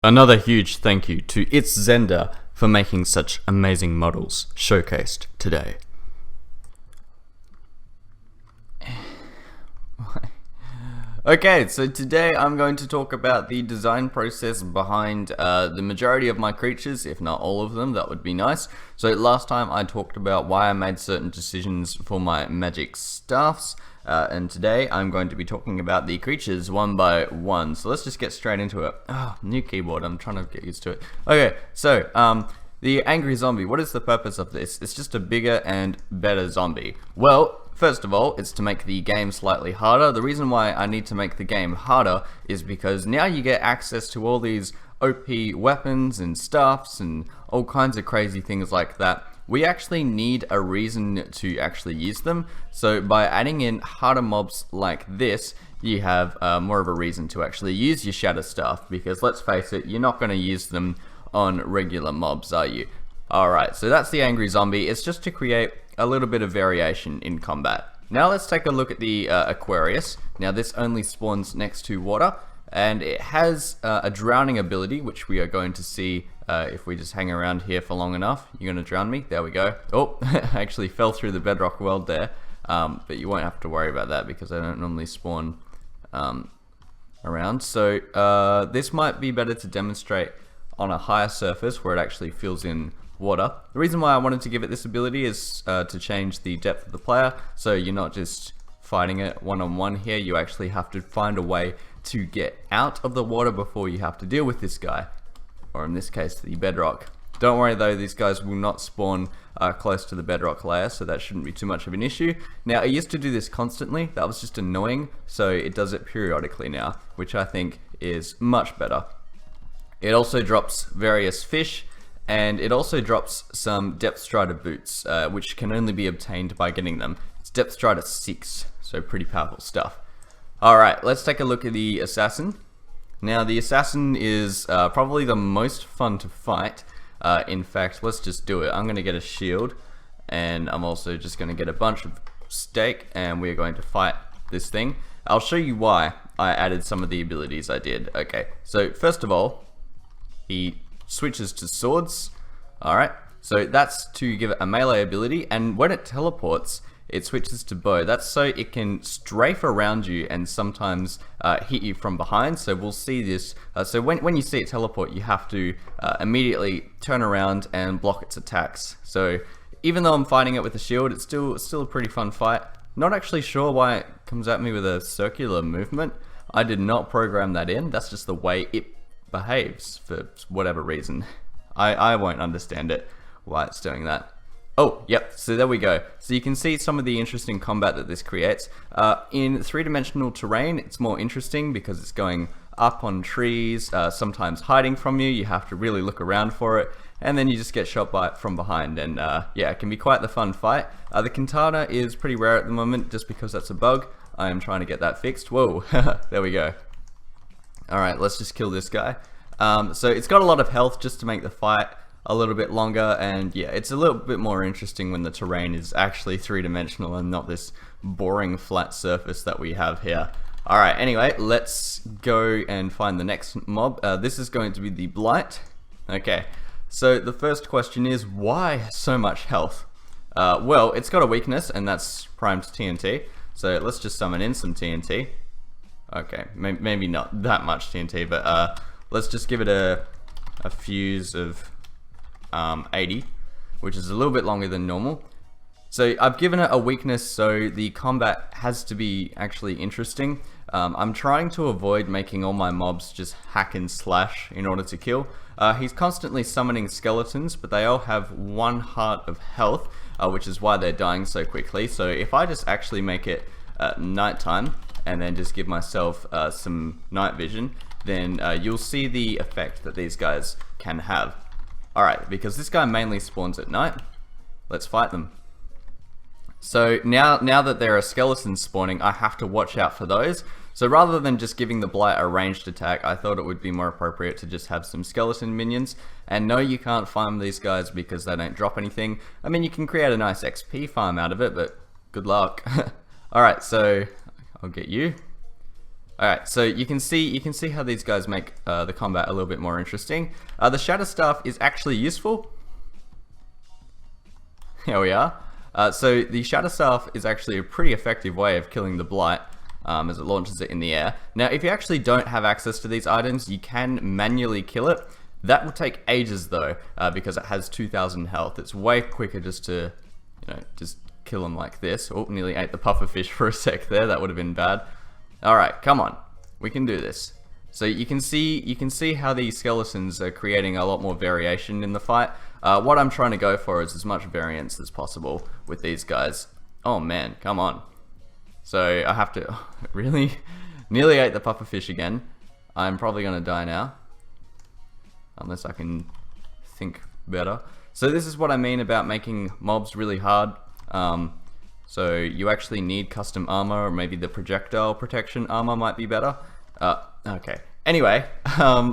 Another huge thank you to It's Zender for making such amazing models showcased today. Okay, so today I'm going to talk about the design process behind the majority of my creatures, if not all of them. That would be nice. So last time I talked about why I made certain decisions for my magic staffs, and today I'm going to be talking about the creatures one by one. So let's just get straight into it. Oh, new keyboard, I'm trying to get used to it. Okay, so the angry zombie, what is the purpose of this? It's just a bigger and better zombie. Well, first of all, it's to make the game slightly harder. The reason why I need to make the game harder is because now you get access to all these OP weapons and stuffs and all kinds of crazy things like that. We actually need a reason to actually use them. So by adding in harder mobs like this, you have more of a reason to actually use your shatter stuff, because let's face it, you're not going to use them on regular mobs, are you? Alright, so that's the angry zombie. It's just to create a little bit of variation in combat. Now let's take a look at the Aquarius. Now this only spawns next to water, and it has a drowning ability, which we are going to see if we just hang around here for long enough. You're going to drown me? There we go. Oh, I actually fell through the bedrock world there, but you won't have to worry about that because I don't normally spawn around. So this might be better to demonstrate on a higher surface where it actually fills in water. The reason why I wanted to give it this ability is to change the depth of the player, so you're not just fighting it one-on-one here. You actually have to find a way to get out of the water before you have to deal with this guy, or in this case the bedrock. Don't worry though, these guys will not spawn close to the bedrock layer, so that shouldn't be too much of an issue. Now, I used to do this constantly. That was just annoying, so it does it periodically now, which I think is much better. It also drops various fish, and it also drops some Depth Strider boots, which can only be obtained by getting them. It's Depth Strider 6, so pretty powerful stuff. Alright, let's take a look at the Assassin. Now, the Assassin is probably the most fun to fight. In fact, let's just do it. I'm going to get a shield, and I'm also just going to get a bunch of steak, and we're going to fight this thing. I'll show you why I added some of the abilities I did. Okay, so first of all, he switches to swords. Alright, so that's to give it a melee ability, and when it teleports, it switches to bow. That's so it can strafe around you and sometimes hit you from behind. So we'll see this. So when you see it teleport, you have to immediately turn around and block its attacks. So even though I'm fighting it with a shield, it's still a pretty fun fight. Not actually sure why it comes at me with a circular movement. I did not program that in. That's just the way it behaves for whatever reason. I won't understand it, why it's doing that. Oh, yep, so there we go. So you can see some of the interesting combat that this creates. In three-dimensional terrain, it's more interesting because it's going up on trees, sometimes hiding from you. You have to really look around for it, and then you just get shot from behind, and yeah, it can be quite the fun fight. The Katana is pretty rare at the moment just because that's a bug. I am trying to get that fixed. Whoa, there we go. Alright, let's just kill this guy. So it's got a lot of health just to make the fight a little bit longer, and yeah, it's a little bit more interesting when the terrain is actually three-dimensional and not this boring flat surface that we have here. Alright, anyway, let's go and find the next mob. This is going to be the Blight. Okay, so the first question is, why so much health? Well, it's got a weakness, and that's primed TNT. So let's just summon in some TNT. Okay, maybe not that much TNT, but let's just give it a fuse of 80, which is a little bit longer than normal. So I've given it a weakness, so the combat has to be actually interesting. I'm trying to avoid making all my mobs just hack and slash in order to kill. He's constantly summoning skeletons, but they all have 1 heart of health, which is why they're dying so quickly. So if I just actually make it nighttime and then just give myself some night vision, then you'll see the effect that these guys can have. Alright, because this guy mainly spawns at night, let's fight them. So now that there are skeletons spawning, I have to watch out for those. So rather than just giving the Blight a ranged attack, I thought it would be more appropriate to just have some skeleton minions. And no, you can't farm these guys because they don't drop anything. I mean, you can create a nice XP farm out of it, but good luck. Alright, so I'll get you. Alright, so you can see how these guys make the combat a little bit more interesting. The Shatter Staff is actually useful. Here we are. So the Shatter Staff is actually a pretty effective way of killing the Blight as it launches it in the air. Now, if you actually don't have access to these items, you can manually kill it. That will take ages though, because it has 2,000 health. It's way quicker just to, just kill them like this. Oh, nearly ate the pufferfish for a sec there. That would have been bad. All right, come on, we can do this. So you can see how these skeletons are creating a lot more variation in the fight. What I'm trying to go for is as much variance as possible with these guys. Oh man, come on. So I have to really nearly ate the pufferfish again. I'm probably gonna die now, unless I can think better. So this is what I mean about making mobs really hard. So you actually need custom armor, or maybe the projectile protection armor might be better. Okay. Anyway,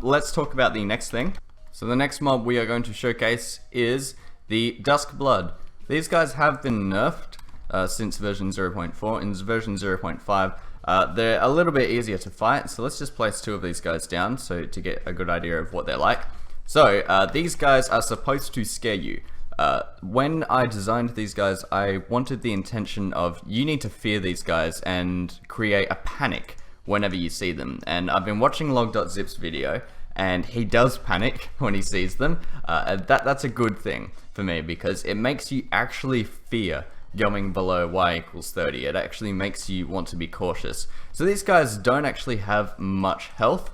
let's talk about the next thing. So the next mob we are going to showcase is the Dusk Blood. These guys have been nerfed since version 0.4. In version 0.5, they're a little bit easier to fight. So let's just place 2 of these guys down so to get a good idea of what they're like. So these guys are supposed to scare you. When I designed these guys, I wanted the intention of you need to fear these guys and create a panic whenever you see them. And I've been watching log.zip's video, and he does panic when he sees them. That's a good thing for me, because it makes you actually fear going below y=30. It actually makes you want to be cautious. So these guys don't actually have much health.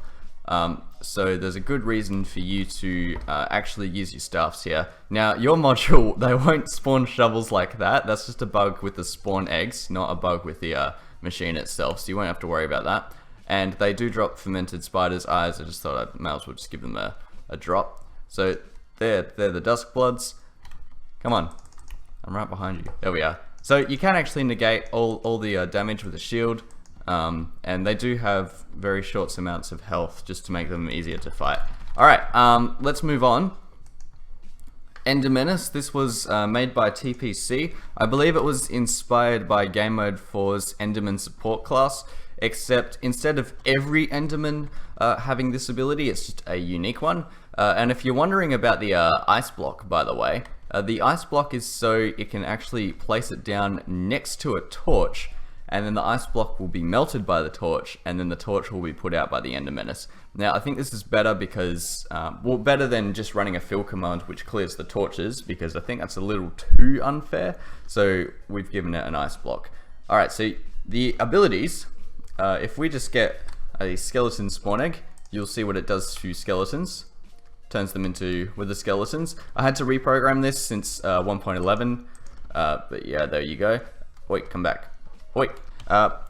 So there's a good reason for you to actually use your staffs here. Now, your module, they won't spawn shovels like that. That's just a bug with the spawn eggs, not a bug with the machine itself, so you won't have to worry about that. And they do drop fermented spider's eyes. I just thought I might as well just give them a drop. So they're the Dusk Bloods. Come on, I'm right behind you. There we are. So you can actually negate all the damage with a shield. And they do have very short amounts of health just to make them easier to fight. Alright, let's move on. Menace. This was made by TPC. I believe it was inspired by Game Mode 4's Enderman support class, except instead of every Enderman having this ability, it's just a unique one. And if you're wondering about the ice block, by the way, the ice block is so it can actually place it down next to a torch, and then the ice block will be melted by the torch, and then the torch will be put out by the Ender Menace. Now, I think this is better because, well, better than just running a fill command which clears the torches, because I think that's a little too unfair, so we've given it an ice block. Alright, so the abilities, if we just get a skeleton spawn egg, you'll see what it does to skeletons. Turns them into wither skeletons. I had to reprogram this since 1.11, but yeah, there you go. Wait, come back. Wait,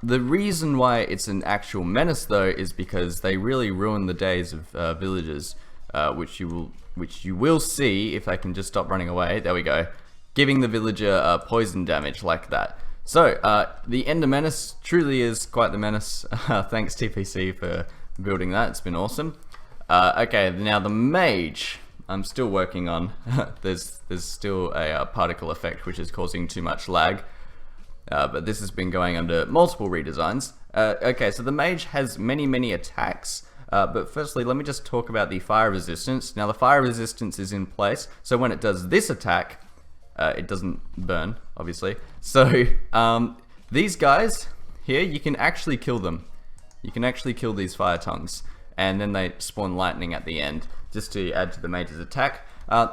the reason why it's an actual menace though is because they really ruin the days of villagers, which you will see if they can just stop running away. There we go, giving the villager poison damage like that. So the Ender Menace truly is quite the menace. Thanks TPC for building that. It's been awesome. Okay, now the mage. I'm still working on. there's still a particle effect which is causing too much lag. But this has been going under multiple redesigns. Okay, so the mage has many attacks, but firstly let me just talk about the fire resistance. Now the fire resistance is in place, so when it does this attack, it doesn't burn, obviously. So these guys here, you can actually kill them. You can actually kill these fire tongues, and then they spawn lightning at the end, just to add to the mage's attack.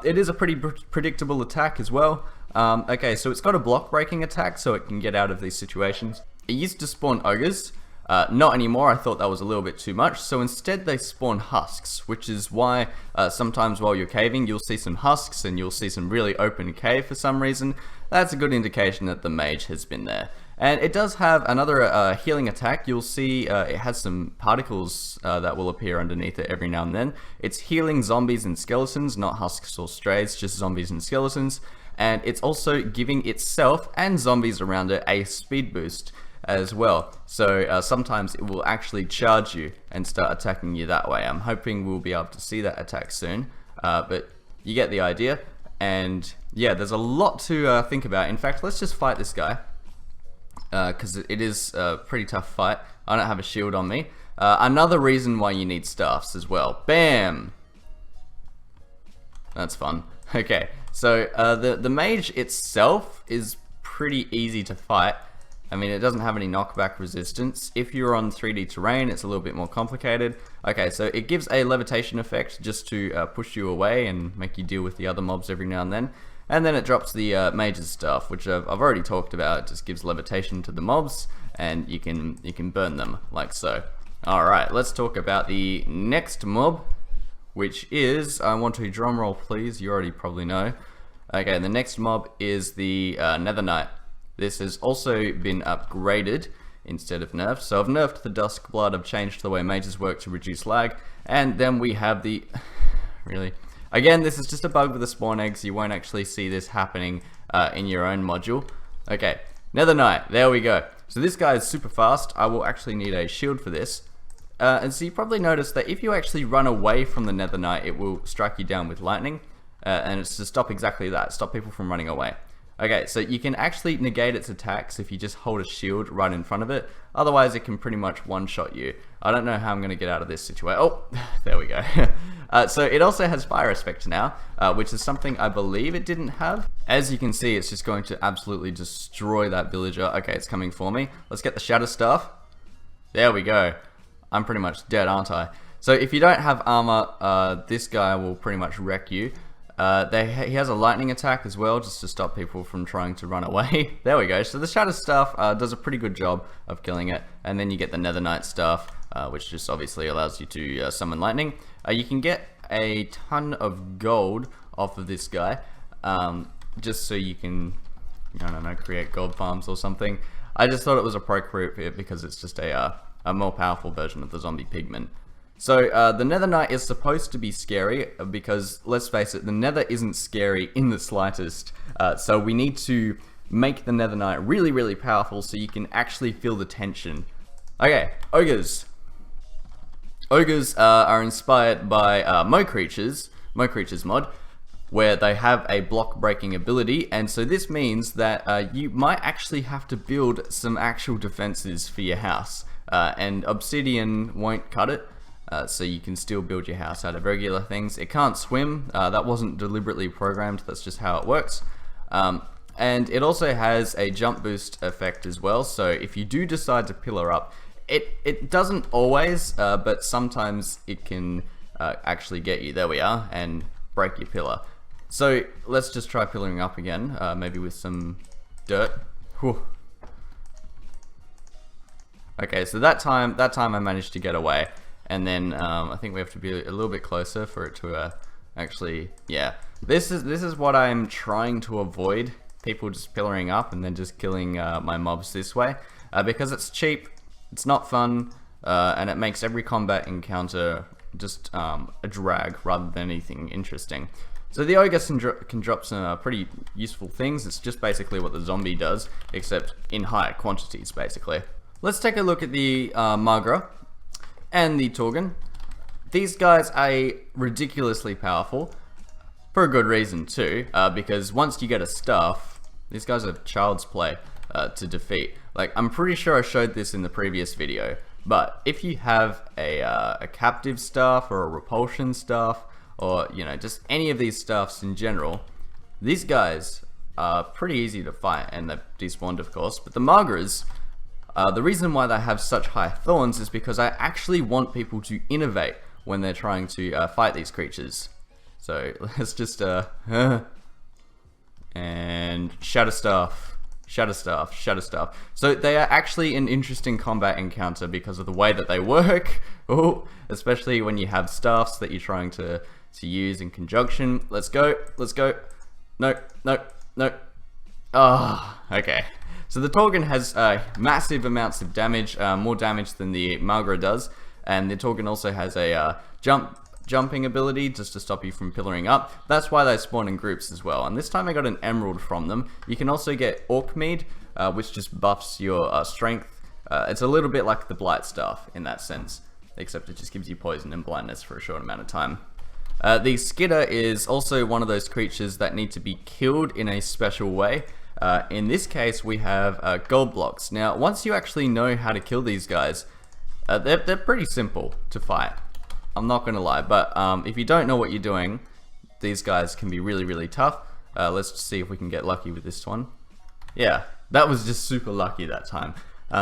It is a pretty predictable attack as well. Okay, so it's got a block breaking attack, so it can get out of these situations. It used to spawn ogres, not anymore. I thought that was a little bit too much, so instead they spawn husks, which is why sometimes while you're caving you'll see some husks and you'll see some really open cave for some reason. That's a good indication that the mage has been there. And it does have another healing attack. You'll see it has some particles that will appear underneath it every now and then. It's healing zombies and skeletons, not husks or strays, just zombies and skeletons. And it's also giving itself and zombies around it a speed boost as well. So sometimes it will actually charge you and start attacking you that way. I'm hoping we'll be able to see that attack soon, but you get the idea. And yeah, there's a lot to think about. In fact, let's just fight this guy. because it is a pretty tough fight. I don't have a shield on me. Another reason why you need staffs as well. Bam! That's fun. Okay, so the mage itself is pretty easy to fight. I mean, it doesn't have any knockback resistance. If you're on 3D terrain, it's a little bit more complicated. Okay, so it gives a levitation effect just to push you away and make you deal with the other mobs every now and then. And then it drops the mage's stuff, which I've already talked about. It just gives levitation to the mobs, and you can burn them like so. Alright, let's talk about the next mob, which is, I want to drumroll please, you already probably know. Okay, the next mob is the Nether Knight. This has also been upgraded instead of nerfed. So I've nerfed the Dusk Blood, I've changed the way mages work to reduce lag, and then we have the... really? Again, this is just a bug with the spawn eggs, you won't actually see this happening in your own module. Okay, Nether Knight, there we go. So this guy is super fast, I will actually need a shield for this. And so you probably noticed that if you actually run away from the Nether Knight, it will strike you down with lightning. And it's to stop exactly that, stop people from running away. Okay, so you can actually negate its attacks if you just hold a shield right in front of it. Otherwise, it can pretty much one-shot you. I don't know how I'm going to get out of this situation. Oh, there we go. So it also has fire aspect now, which is something I believe it didn't have. As you can see, it's just going to absolutely destroy that villager. Okay, it's coming for me. Let's get the shatter stuff. There we go. I'm pretty much dead, aren't I? So if you don't have armor, this guy will pretty much wreck you. He has a lightning attack as well, just to stop people from trying to run away. There we go. So the shatter stuff does a pretty good job of killing it. And then you get the Nether Knight stuff, which just obviously allows you to summon lightning. You can get a ton of gold off of this guy, just so you can, I don't know, create gold farms or something. I just thought it was appropriate because it's just a more powerful version of the zombie pigment. So the Nether Knight is supposed to be scary because, let's face it, the Nether isn't scary in the slightest. So we need to make the Nether Knight really, really powerful so you can actually feel the tension. Okay, ogres. Ogres are inspired by Mo Creatures mod, where they have a block breaking ability, and so this means that you might actually have to build some actual defenses for your house, and obsidian won't cut it. So you can still build your house out of regular things. It can't swim, that wasn't deliberately programmed, that's just how it works. And it also has a jump boost effect as well, so if you do decide to pillar up, it doesn't always, but sometimes it can actually get you, there we are, and break your pillar. So let's just try pillaring up again, maybe with some dirt. Whew. Okay, so that time I managed to get away. And then I think we have to be a little bit closer for it to actually, yeah. This is what I'm trying to avoid, people just pillaring up and then just killing my mobs this way, because it's cheap, it's not fun, and it makes every combat encounter just a drag rather than anything interesting. So the ogre can drop some pretty useful things. It's just basically what the zombie does, except in higher quantities, basically. Let's take a look at the mblohr and the Torgon. These guys are ridiculously powerful, for a good reason too, because once you get a staff, these guys are child's play to defeat. Like, I'm pretty sure I showed this in the previous video, but if you have a captive staff or a repulsion staff, or just any of these staffs in general, these guys are pretty easy to fight, and they've despawned of course, but the mblohrs, the reason why they have such high thorns is because I actually want people to innovate when they're trying to fight these creatures. So let's just and shatter staff. So they are actually an interesting combat encounter because of the way that they work. Oh, especially when you have staffs that you're trying to use in conjunction. Let's go. No. Ah, okay. So the Torgon has massive amounts of damage, more damage than the mblohr does, and the Torgon also has a jumping ability just to stop you from pillaring up. That's why they spawn in groups as well, and this time I got an emerald from them. You can also get orc mead, which just buffs your strength. It's a little bit like the blight staff in that sense, except it just gives you poison and blindness for a short amount of time. The Skidder is also one of those creatures that need to be killed in a special way. In this case, we have gold blocks. Now, once you actually know how to kill these guys, they're pretty simple to fight. I'm not gonna lie, but if you don't know what you're doing, these guys can be really, really tough. Let's just see if we can get lucky with this one. Yeah, that was just super lucky that time.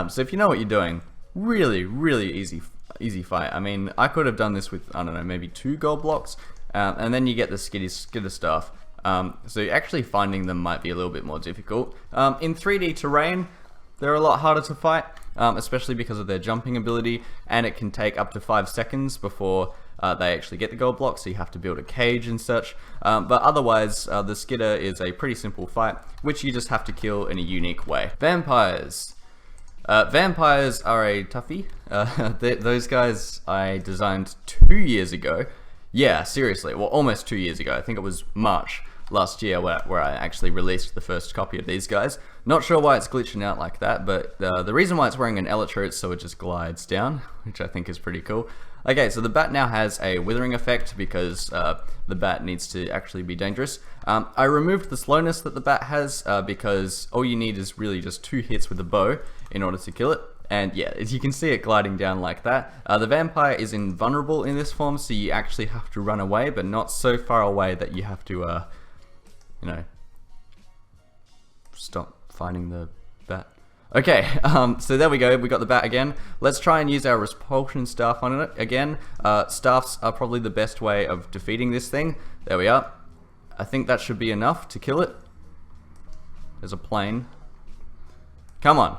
So if you know what you're doing, really, really easy fight. I mean, I could have done this with, I don't know, maybe 2 gold blocks, and then you get the skitter stuff. So actually finding them might be a little bit more difficult. In 3D terrain, they're a lot harder to fight, especially because of their jumping ability, and it can take up to 5 seconds before they actually get the gold block, so you have to build a cage and such. But otherwise, the skitter is a pretty simple fight, which you just have to kill in a unique way. Vampires. Vampires are a toughie. Those guys I designed 2 years ago. Yeah, seriously, well, almost 2 years ago. I think it was March last year where I actually released the first copy of these guys. Not sure why it's glitching out like that, but the reason why it's wearing an elytra is so it just glides down, which I think is pretty cool. Okay, so the bat now has a withering effect because the bat needs to actually be dangerous. I removed the slowness that the bat has because all you need is really just 2 hits with the bow in order to kill it. And yeah, as you can see it gliding down like that. The vampire is invulnerable in this form, so you actually have to run away, but not so far away that you have to, you know, stop fighting the bat. Okay, so there we go, we got the bat again. Let's try and use our repulsion staff on it again. Staffs are probably the best way of defeating this thing. There we are. I think that should be enough to kill it. There's a plane. Come on.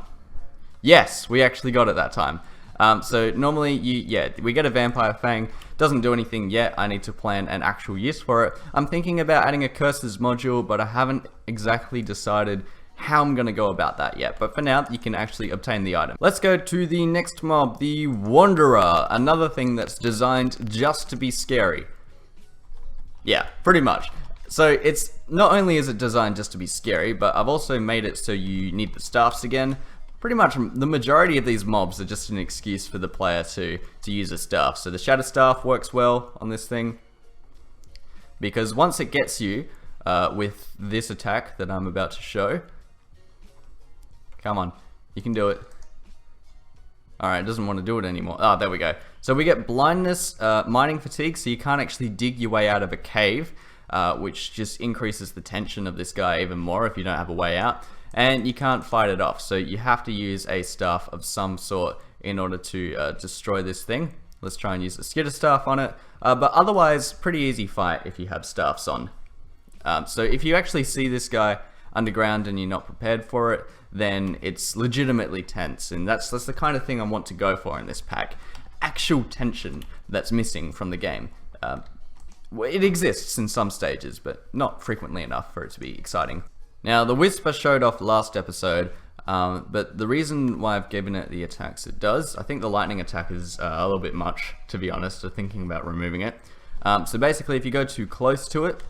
Yes, we actually got it that time. So normally, we get a vampire fang. Doesn't do anything yet. I need to plan an actual use for it. I'm thinking about adding a curses module, but I haven't exactly decided how I'm going to go about that yet. But for now, you can actually obtain the item. Let's go to the next mob, the Wanderer. Another thing that's designed just to be scary. Yeah, pretty much. So it's not only is it designed just to be scary, but I've also made it so you need the staffs again. Pretty much the majority of these mobs are just an excuse for the player to use a staff. So the Shatter Staff works well on this thing, because once it gets you with this attack that I'm about to show, come on, you can do it. Alright, it doesn't want to do it anymore. Ah, there we go. So we get blindness, mining fatigue, so you can't actually dig your way out of a cave, which just increases the tension of this guy even more if you don't have a way out. And you can't fight it off, so you have to use a staff of some sort in order to destroy this thing. Let's try and use the skitter staff on it, but otherwise, pretty easy fight if you have staffs on. So if you actually see this guy underground and you're not prepared for it, then it's legitimately tense, and that's the kind of thing I want to go for in this pack. Actual tension that's missing from the game. It exists in some stages, but not frequently enough for it to be exciting. Now, the Wisp I showed off last episode, but the reason why I've given it the attacks it does, I think the lightning attack is a little bit much, to be honest, so thinking about removing it. So basically, if you go too close to it,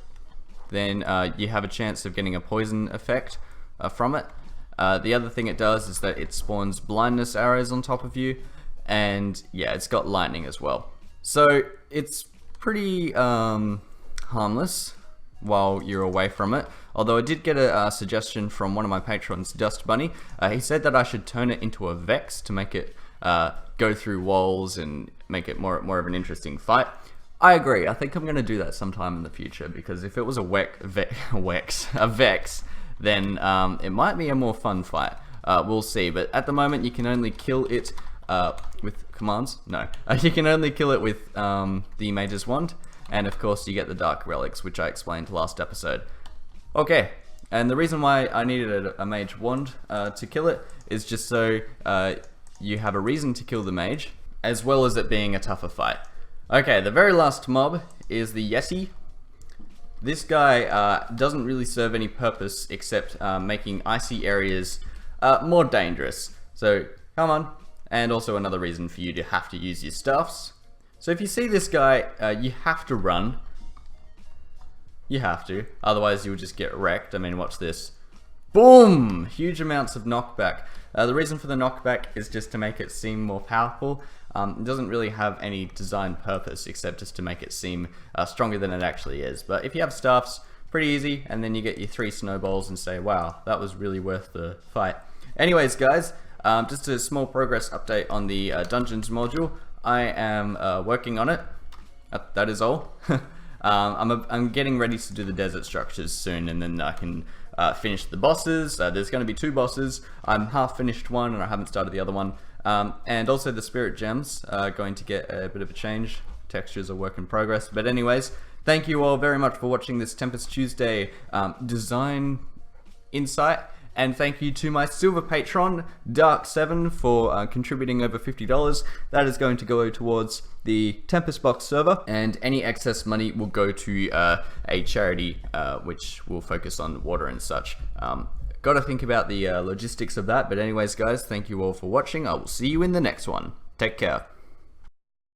then you have a chance of getting a poison effect from it. The other thing it does is that it spawns blindness arrows on top of you, and yeah, it's got lightning as well. So it's pretty harmless while you're away from it. Although I did get a suggestion from one of my patrons, Dusk Bunny. He said that I should turn it into a Vex to make it go through walls and make it more of an interesting fight. I agree. I think I'm going to do that sometime in the future, because if it was a Vex, then it might be a more fun fight. We'll see. But at the moment, you can only kill it with commands. No, you can only kill it with the Mage's Wand. And of course, you get the Dark Relics, which I explained last episode. Okay, and the reason why I needed a Mage Wand to kill it is just so you have a reason to kill the Mage, as well as it being a tougher fight. Okay, the very last mob is the Yeti. This guy doesn't really serve any purpose except making icy areas more dangerous. So, come on. And also another reason for you to have to use your staffs. So if you see this guy, you have to run. You have to, otherwise you'll just get wrecked. I mean, watch this. Boom! Huge amounts of knockback. The reason for the knockback is just to make it seem more powerful. It doesn't really have any design purpose except just to make it seem stronger than it actually is. But if you have staffs, pretty easy, and then you get your 3 snowballs and say, wow, that was really worth the fight. Anyways, guys, just a small progress update on the dungeons module. I am working on it. That is all. I'm getting ready to do the desert structures soon, and then I can finish the bosses. There's going to be 2 bosses. I'm half finished one, and I haven't started the other one. And also the spirit gems are going to get a bit of a change. Textures are work in progress. But anyways, thank you all very much for watching this Tempest Tuesday design insight. And thank you to my silver patron, Dark7, for contributing over $50. That is going to go towards the Tempest Box server, and any excess money will go to a charity which will focus on water and such. Got to think about the logistics of that, but anyways, guys, thank you all for watching. I will see you in the next one. Take care.